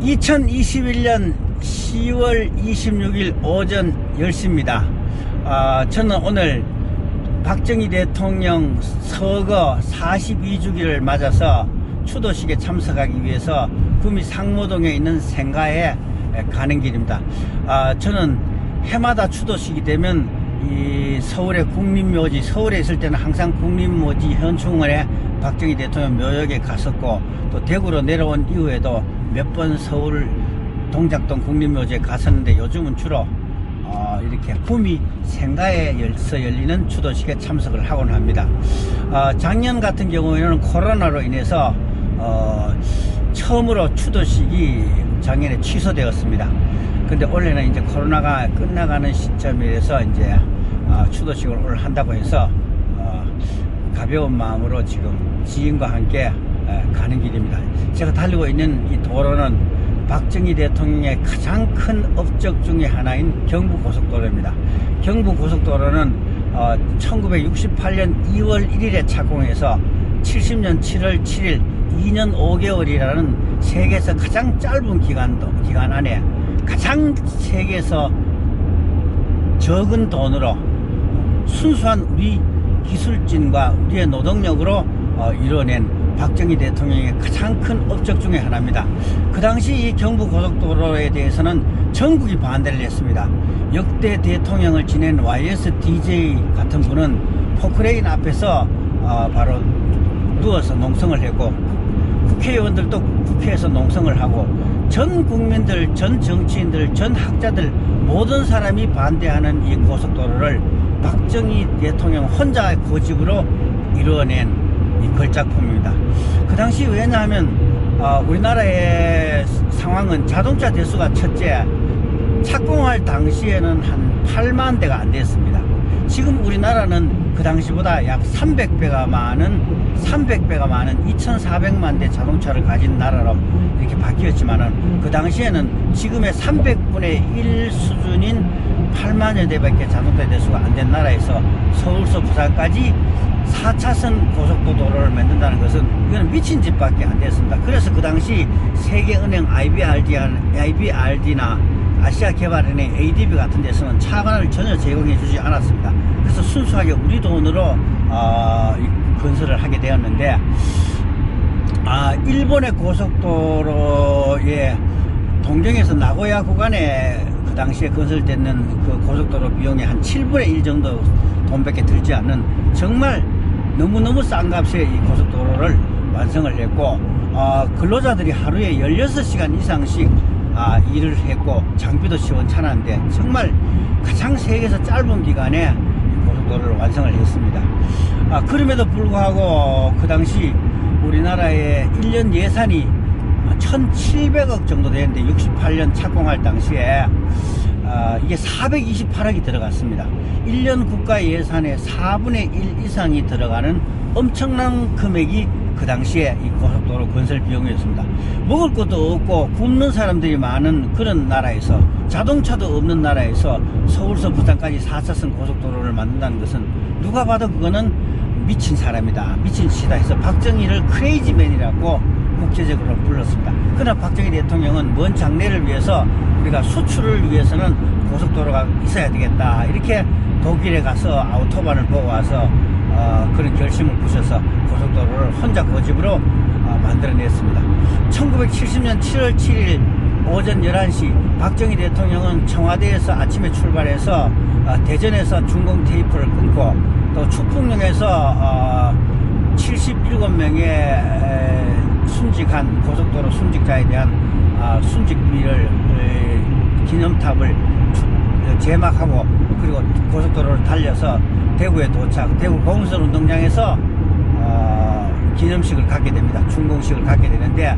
2021년 10월 26일 오전 10시입니다. 저는 오늘 박정희 대통령 서거 42주기를 맞아서 추도식에 참석하기 위해서 구미 상무동에 있는 생가에 가는 길입니다. 저는 해마다 추도식이 되면 이 서울의 국립묘지, 서울에 있을 때는 항상 국립묘지 현충원에 박정희 대통령 묘역에 갔었고, 또 대구로 내려온 이후에도 몇 번 서울 동작동 국립묘지에 갔었는데, 요즘은 주로 이렇게 구미 생가에서 열리는 추도식에 참석을 하곤 합니다. 작년 같은 경우에는 코로나로 인해서 처음으로 추도식이 작년에 취소되었습니다. 근데 올해는 이제 코로나가 끝나가는 시점이라서 이제 추도식을 오늘 한다고 해서 가벼운 마음으로 지금 지인과 함께 가는 길입니다. 제가 달리고 있는 이 도로는 박정희 대통령의 가장 큰 업적 중에 하나인 경부고속도로입니다. 경부고속도로는 1968년 2월 1일에 착공해서 70년 7월 7일 2년 5개월이라는 세계에서 가장 짧은 기간 안에 가장 세계에서 적은 돈으로 순수한 우리 기술진과 우리의 노동력으로 이뤄낸 박정희 대통령의 가장 큰 업적 중에 하나입니다. 그 당시 이 경부고속도로에 대해서는 전국이 반대를 했습니다. 역대 대통령을 지낸 YSDJ 같은 분은 포크레인 앞에서 바로 누워서 농성을 했고, 국회의원들도 국회에서 농성을 하고, 전 국민들, 전 정치인들, 전 학자들 모든 사람이 반대하는 이 고속도로를 박정희 대통령 혼자의 고집으로 이루어낸 이 걸작품입니다. 그 당시 왜냐하면 우리나라의 상황은 자동차 대수가 첫째, 착공할 당시에는 한 8만 대가 안 됐습니다. 지금 우리나라는 그 당시보다 약 300배가 많은 2,400만 대 자동차를 가진 나라로 이렇게 바뀌었지만은, 그 당시에는 지금의 300분의 1 수준인 8만여 대밖에 자동차 대수가 안 된 나라에서 서울서 부산까지 4차선 고속도로를 만든다는 것은 이거는 미친 짓밖에 안 됐습니다. 그래서 그 당시 세계은행 IBRD나 아시아개발은행 ADB 같은 데서는 차관을 전혀 제공해 주지 않았습니다. 그래서 순수하게 우리 돈으로 건설을 하게 되었는데, 일본의 고속도로에 동경에서 나고야 구간에 그 당시에 건설되는 그 고속도로 비용의 한 7분의 1 정도 돈밖에 들지 않는 정말 너무너무 싼 값에 이 고속도로를 완성을 했고, 근로자들이 하루에 16시간 이상씩 일을 했고, 장비도 시원찮았는데 정말 가장 세계에서 짧은 기간에 고속도로를 완성을 했습니다. 그럼에도 불구하고 그 당시 우리나라의 1년 예산이 1,700억 정도 되는데, 68년 착공할 당시에 이게 428억이 들어갔습니다. 1년 국가 예산의 4분의 1 이상이 들어가는 엄청난 금액이 그 당시에 이 고속도로 건설 비용이었습니다. 먹을 것도 없고 굶는 사람들이 많은 그런 나라에서, 자동차도 없는 나라에서 서울서 부산까지 4차선 고속도로를 만든다는 것은 누가 봐도 그거는 미친 사람이다, 미친 짓이다 해서 박정희를 크레이지맨이라고 국제적으로 불렀습니다. 그러나 박정희 대통령은 먼 장래를 위해서, 우리가 수출을 위해서는 고속도로가 있어야 되겠다, 이렇게 독일에 가서 아우토반을 보고 와서 그런 결심을 부셔서 고속도로를 혼자 고집으로 만들어냈습니다. 1970년 7월 7일 오전 11시 박정희 대통령은 청와대에서 아침에 출발해서 대전에서 중공 테이프를 끊고, 또 축풍령에서 77명의 순직한 고속도로 순직자에 대한 순직비를 기념탑을 제막하고, 그리고 고속도로를 달려서 대구에 도착, 대구 공설 운동장에서 기념식을 갖게 됩니다. 준공식을 갖게 되는데,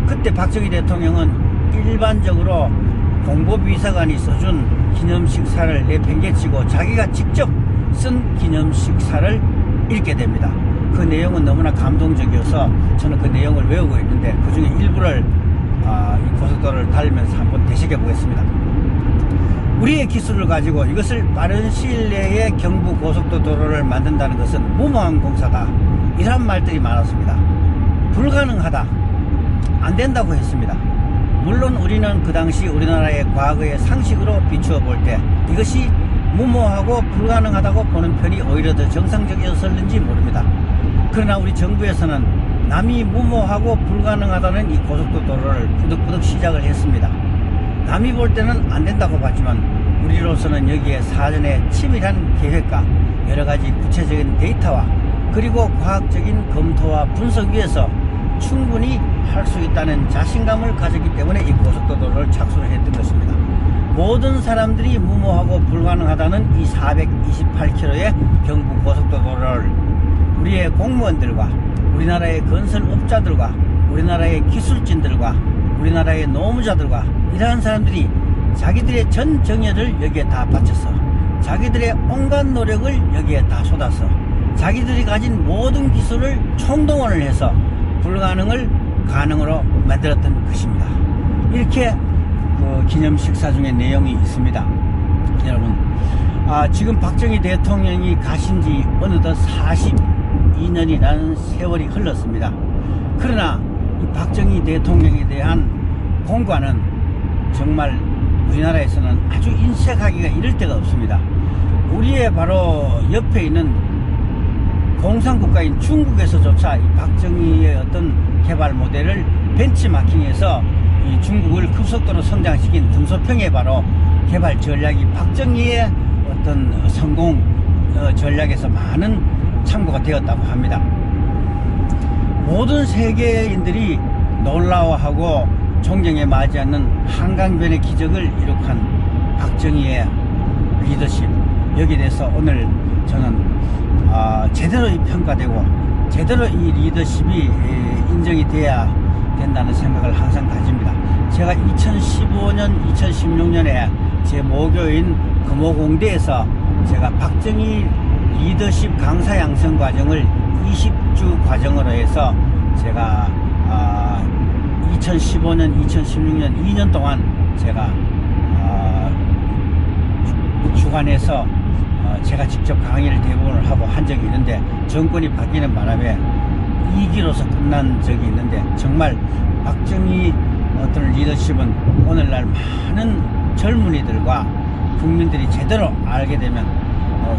그때 박정희 대통령은 일반적으로 공보비서관이 써준 기념식사를 내팽개치고 자기가 직접 쓴 기념식사를 읽게 됩니다. 그 내용은 너무나 감동적이어서 저는 그 내용을 외우고 있는데, 그 중에 일부를 이 고속도로를 달리면서 한번 되새겨 보겠습니다. 우리의 기술을 가지고 이것을 빠른 시일 내에 경부 고속도로를 만든다는 것은 무모한 공사다, 이런 말들이 많았습니다. 불가능하다, 안 된다고 했습니다. 물론 우리는 그 당시 우리나라의 과거의 상식으로 비추어 볼 때 이것이 무모하고 불가능하다고 보는 편이 오히려 더 정상적이었을는지 모릅니다. 그러나 우리 정부에서는 남이 무모하고 불가능하다는 이 고속도로를 부득부득 시작을 했습니다. 남이 볼 때는 안 된다고 봤지만 우리로서는 여기에 사전에 치밀한 계획과 여러가지 구체적인 데이터와 그리고 과학적인 검토와 분석 위에서 충분히 할 수 있다는 자신감을 가졌기 때문에 이 고속도로를 착수를 했던 것입니다. 모든 사람들이 무모하고 불가능하다는 이 428km의 경부 고속도로를 우리의 공무원들과 우리나라의 건설업자들과 우리나라의 기술진들과 우리나라의 노무자들과 이러한 사람들이 자기들의 전 정열을 여기에 다 바쳐서 자기들의 온갖 노력을 여기에 다 쏟아서 자기들이 가진 모든 기술을 총동원을 해서 불가능을 가능으로 만들었던 것입니다. 이렇게 그 기념 식사 중에 내용이 있습니다. 여러분, 지금 박정희 대통령이 가신 지 어느덧 42년이라는 세월이 흘렀습니다. 그러나 이 박정희 대통령에 대한 공과는 정말 우리나라에서는 아주 인색하기가 이를 데가 없습니다. 우리의 바로 옆에 있는 공산국가인 중국에서조차 이 박정희의 어떤 개발 모델을 벤치마킹해서 이 중국을 급속도로 성장시킨 등소평의 바로 개발 전략이 박정희의 어떤 성공 전략에서 많은 참고가 되었다고 합니다. 모든 세계인들이 놀라워하고 존경에 맞이하는 한강변의 기적을 이룩한 박정희의 리더십, 여기에 대해서 오늘 저는 제대로 평가되고 제대로 이 리더십이 인정이 돼야 된다는 생각을 항상 가집니다. 제가 2015년, 2016년에 제 모교인 금호공대에서 제가 박정희 리더십 강사 양성 과정을 20주 과정으로 해서 제가 2015년, 2016년 2년 동안 제가 주관해서 제가 직접 강의를 대부분을 하고 한 적이 있는데 정권이 바뀌는 바람에 2기로서 끝난 적이 있는데 정말 박정희 어떤 리더십은 오늘날 많은 젊은이들과 국민들이 제대로 알게 되면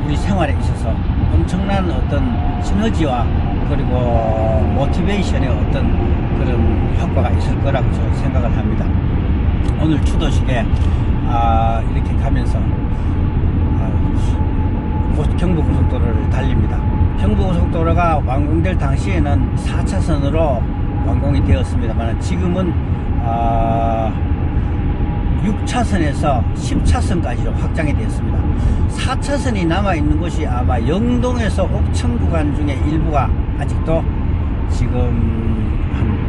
우리 생활에 있어서 엄청난 어떤 시너지와 그리고 모티베이션의 어떤 그런 효과가 있을 거라고 저는 생각을 합니다. 오늘 추도식에 이렇게 가면서 경부고속도로를 달립니다. 경부고속도로가 완공될 당시에는 4차선으로 완공이 되었습니다만 지금은 6차선에서 10차선까지로 확장이 되었습니다. 4차선이 남아있는 곳이 아마 영동에서 옥천 구간 중에 일부가 아직도 지금 한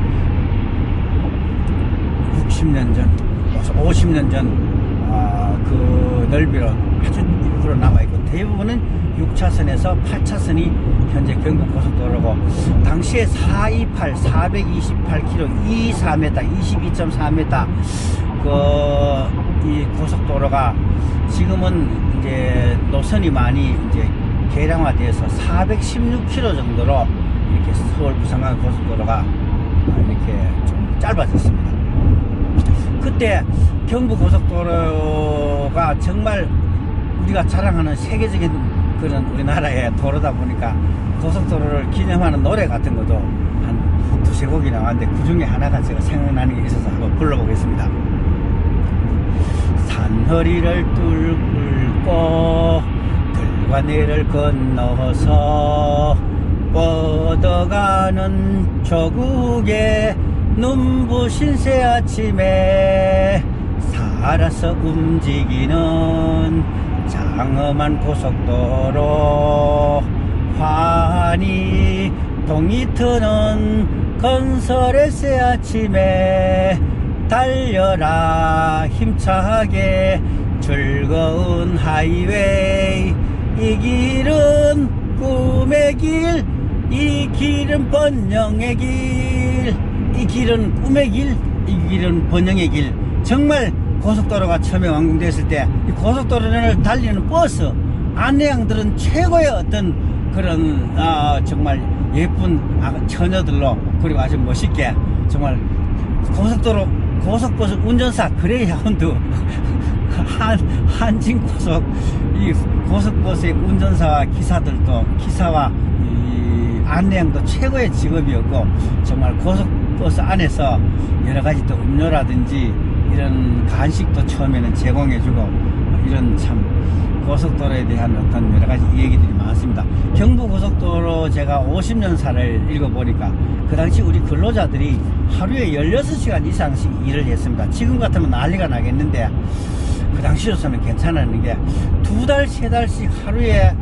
60년 전, 50년 전 그 넓이로 아주 일부러 남아있고 대부분은 6차선에서 8차선이 현재 경부고속도로고 당시에 428, 428km, 24m, 22.4m 이 고속도로가 지금은 이제 노선이 많이 이제 개량화되어서 416km 정도로 이렇게 서울 부산간 고속도로가 이렇게 좀 짧아졌습니다. 그때 경부고속도로가 정말 우리가 자랑하는 세계적인 그런 우리나라의 도로다 보니까 고속도로를 기념하는 노래 같은 것도 한 두세 곡이 나왔는데 그 중에 하나가 제가 생각나는 게 있어서 한번 불러보겠습니다. 산허리를 뚫고 들과 내를 건너서 뻗어가는 조국의 눈부신 새 아침에 살아서 움직이는 장엄한 고속도로 환히 동이 트는 건설의 새 아침에 달려라 힘차게 즐거운 하이웨이 이 길은 꿈의 길 이 길은 번영의 길 이 길은 꿈의 길 이 길은 번영의 길 정말 고속도로가 처음에 완공됐을 때 이 고속도로를 달리는 버스 안내양들은 최고의 어떤 그런 정말 예쁜 처녀들로 그리고 아주 멋있게 정말 고속버스 운전사 그레이하운드 한진고속 이 고속버스의 운전사와 기사와 이 안내양도 최고의 직업이었고, 정말 고속버스 안에서 여러가지 또 음료라든지 이런 간식도 처음에는 제공해주고, 이런 참 고속도로에 대한 어떤 여러가지 얘기들이 많습니다. 경부고속도로 제가 50년사를 읽어보니까 그 당시 우리 근로자들이 하루에 16시간 이상씩 일을 했습니다. 지금 같으면 난리가 나겠는데 그 당시로서는 괜찮았는 게 2달, 3달씩 하루에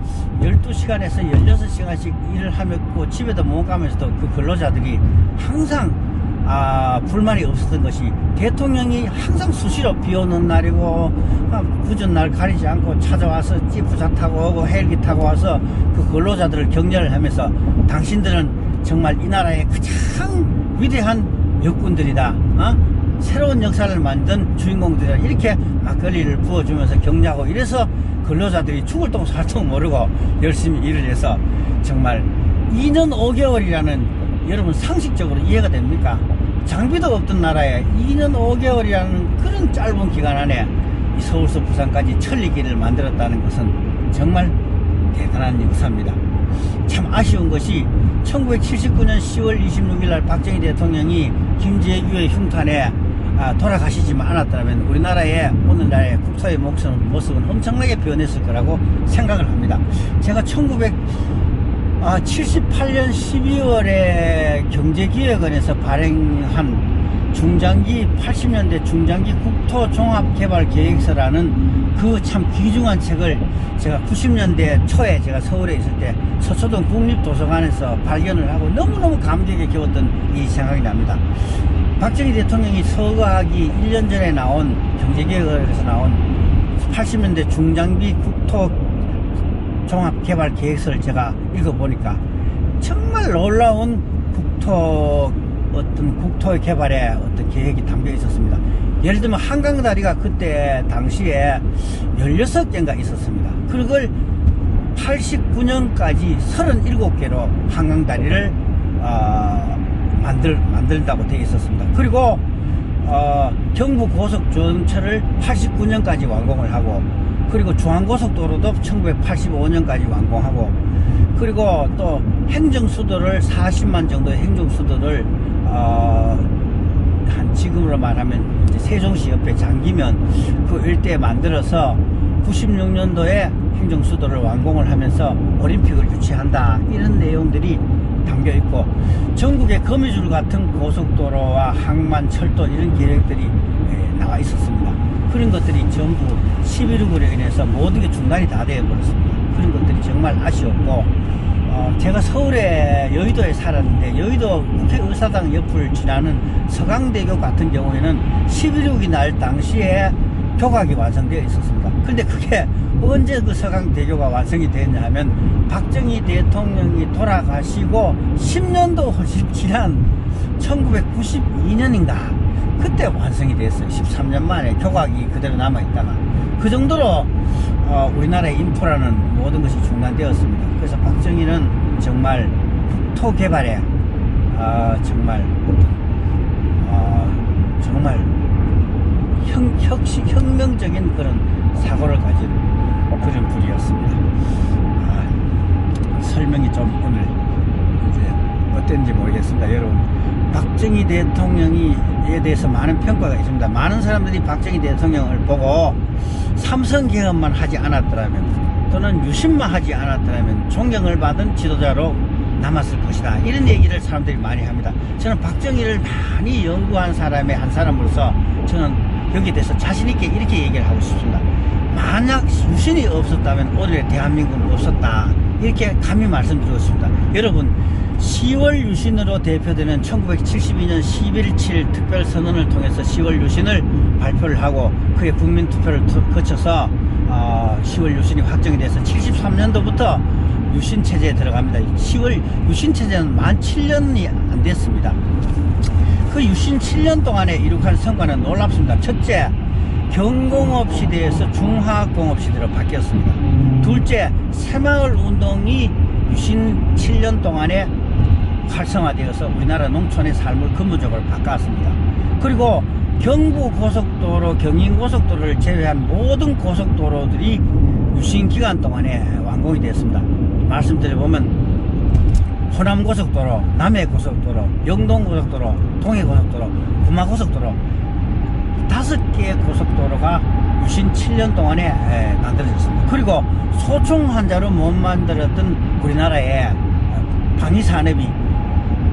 12시간에서 16시간씩 일을 하면서 집에도 못 가면서도 그 근로자들이 항상 불만이 없었던 것이, 대통령이 항상 수시로 비 오는 날이고 굳은 날 가리지 않고 찾아와서 찌푸차 타고 오고 헬기 타고 와서 그 근로자들을 격려를 하면서 당신들은 정말 이 나라의 가장 위대한 역군들이다, 새로운 역사를 만든 주인공들이다, 이렇게 막걸리를 부어주면서 격려하고, 이래서 근로자들이 죽을 똥 살 똥 모르고 열심히 일을 해서 정말 2년 5개월이라는, 여러분 상식적으로 이해가 됩니까? 장비도 없던 나라에 2년 5개월이라는 그런 짧은 기간 안에 이 서울서 부산까지 천리길을 만들었다는 것은 정말 대단한 역사입니다. 참 아쉬운 것이 1979년 10월 26일 날 박정희 대통령이 김제유의 흉탄에 돌아가시지만 않았다면 우리나라의 오늘날의 국토의 모습은 엄청나게 변했을 거라고 생각을 합니다. 제가 1978년 12월에 경제기획원에서 발행한 80년대 중장기 국토종합개발계획서라는 그 참 귀중한 책을 제가 90년대 초에 제가 서울에 있을 때 서초동 국립도서관에서 발견을 하고 너무너무 감격에 겨웠던 이 생각이 납니다. 박정희 대통령이 서거하기 1년 전에 나온 경제개혁에서 나온 80년대 중장기 국토종합개발계획서를 제가 읽어보니까 정말 놀라운 국토의 개발에 어떤 계획이 담겨 있었습니다. 예를 들면 한강다리가 그때 당시에 16개인가 있었습니다. 그걸 89년까지 37개로 한강다리를 만들다고 되어 있었습니다. 그리고 경부고속 전철을 89년까지 완공을 하고, 그리고 중앙고속도로도 1985년까지 완공하고, 그리고 또 행정수도를 40만 정도의 행정수도를 한 지금으로 말하면 이제 세종시 옆에 장기면 그 일대에 만들어서 96년도에 행정수도를 완공을 하면서 올림픽을 유치한다, 이런 내용들이 담겨 있고, 전국의 거미줄 같은 고속도로와 항만, 철도 이런 계획들이 나와 있었습니다. 그런 것들이 전부 11.19로 인해서 모든 게 중단이 다 되어 버렸습니다. 그런 것들이 정말 아쉬웠고, 제가 서울의 여의도에 살았는데, 여의도 국회의사당 옆을 지나는 서강대교 같은 경우에는 11.6이 날 당시에 교각이 완성되어 있었습니다. 근데 그게 언제 그 서강대교가 완성이 되었냐 하면 박정희 대통령이 돌아가시고 10년도 훨씬 지난 1992년인가 그때 완성이 됐어요. 13년 만에 교각이 그대로 남아있다가. 그 정도로 우리나라의 인프라는 모든 것이 중단되었습니다. 그래서 박정희는 정말 국토 개발에 정말 혁명적인 그런 사고를 가진 그런 분이었습니다. 설명이 좀 오늘 이제 어땠는지 모르겠습니다. 여러분, 박정희 대통령에 대해서 많은 평가가 있습니다. 많은 사람들이 박정희 대통령을 보고 삼성개헌만 하지 않았더라면, 또는 유신만 하지 않았더라면 존경을 받은 지도자로 남았을 것이다, 이런 얘기를 사람들이 많이 합니다. 저는 박정희를 많이 연구한 사람의 한 사람으로서 저는 여기에 대해서 자신있게 이렇게 얘기를 하고 싶습니다. 만약 유신이 없었다면 오늘의 대한민국은 없었다, 이렇게 감히 말씀드리고 싶습니다. 여러분, 10월 유신으로 대표되는 1972년 11.7 특별선언을 통해서 10월 유신을 발표를 하고 그의 국민투표를 거쳐서 10월 유신이 확정이 돼서 73년도부터 유신체제에 들어갑니다. 10월 유신체제는 만 7년이 안 됐습니다. 그 유신 7년 동안에 이룩한 성과는 놀랍습니다. 첫째, 경공업시대에서 중화공업시대로 바뀌었습니다. 둘째, 새마을 운동이 유신 7년 동안에 활성화되어서 우리나라 농촌의 삶을 근본적으로 바꿨습니다. 그리고 경부고속도로, 경인고속도로를 제외한 모든 고속도로들이 유신 기간 동안에 완공이 되었습니다. 말씀드려보면 호남고속도로, 남해고속도로, 영동고속도로, 동해고속도로, 구마고속도로 5개의 고속도로가 유신 7년 동안에 만들어졌습니다. 그리고 소총 환자로 못 만들었던 우리나라의 방위산업이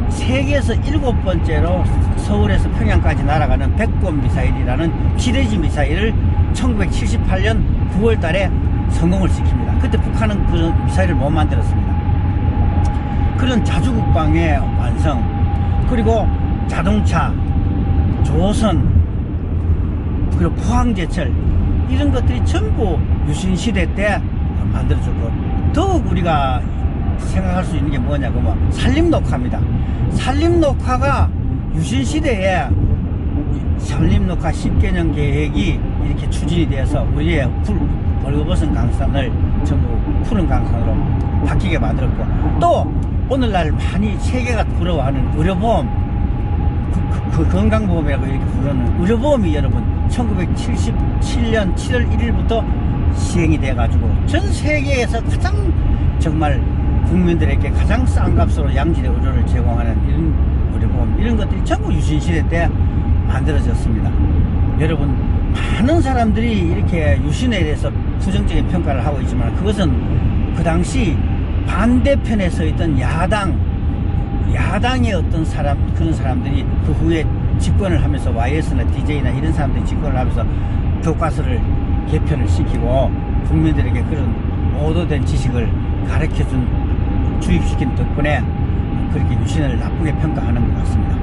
세계에서 7번째로 서울에서 평양까지 날아가는 백곰 미사일이라는 지대지 미사일을 1978년 9월 달에 성공을 시킵니다. 그때 북한은 그 미사일을 못 만들었습니다. 그런 자주국방의 완성, 그리고 자동차, 조선, 그리고 포항제철, 이런 것들이 전부 유신시대 때 만들어졌고, 더욱 우리가 생각할 수 있는 게 뭐냐고 하면 산림녹화입니다. 산림녹화가 유신시대에 산림녹화 10개년 계획이 이렇게 추진이 되어서 우리의 벌거벗은 강산을 전부 푸른 강산으로 바뀌게 만들었고, 또 오늘날 많이 세계가 부러워하는 의료보험, 그 건강보험이라고 이렇게 부르는 의료보험이 여러분 1977년 7월 1일부터 시행이 돼 가지고 전 세계에서 가장 정말 국민들에게 가장 싼 값으로 양질의 의료를 제공하는 이런 의료보험, 이런 것들이 전부 유신시대 때 만들어졌습니다. 여러분, 많은 사람들이 이렇게 유신에 대해서 부정적인 평가를 하고 있지만, 그것은 그 당시 반대편에 서 있던 야당의 어떤 그런 사람들이 그 후에 집권을 하면서 YS나 DJ나 이런 사람들이 집권을 하면서 교과서를 개편을 시키고 국민들에게 그런 오도된 지식을 가르쳐준, 주입시킨 덕분에 그렇게 유신을 나쁘게 평가하는 것 같습니다.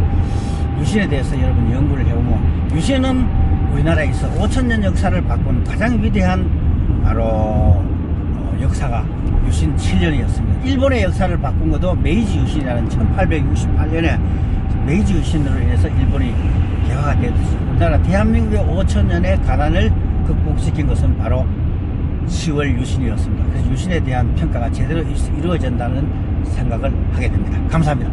유신에 대해서 여러분 연구를 해보면, 유신은 우리나라에서 5000년 역사를 바꾼 가장 위대한 바로 역사가 유신 7년이었습니다. 일본의 역사를 바꾼 것도 메이지 유신이라는 1868년에 메이지 유신으로 인해서 일본이 개화가 되었듯이 우리나라 대한민국의 5000년의 가난을 극복시킨 것은 바로 10월 유신이었습니다. 그래서 유신에 대한 평가가 제대로 이루어진다는 생각을 하게 됩니다. 감사합니다.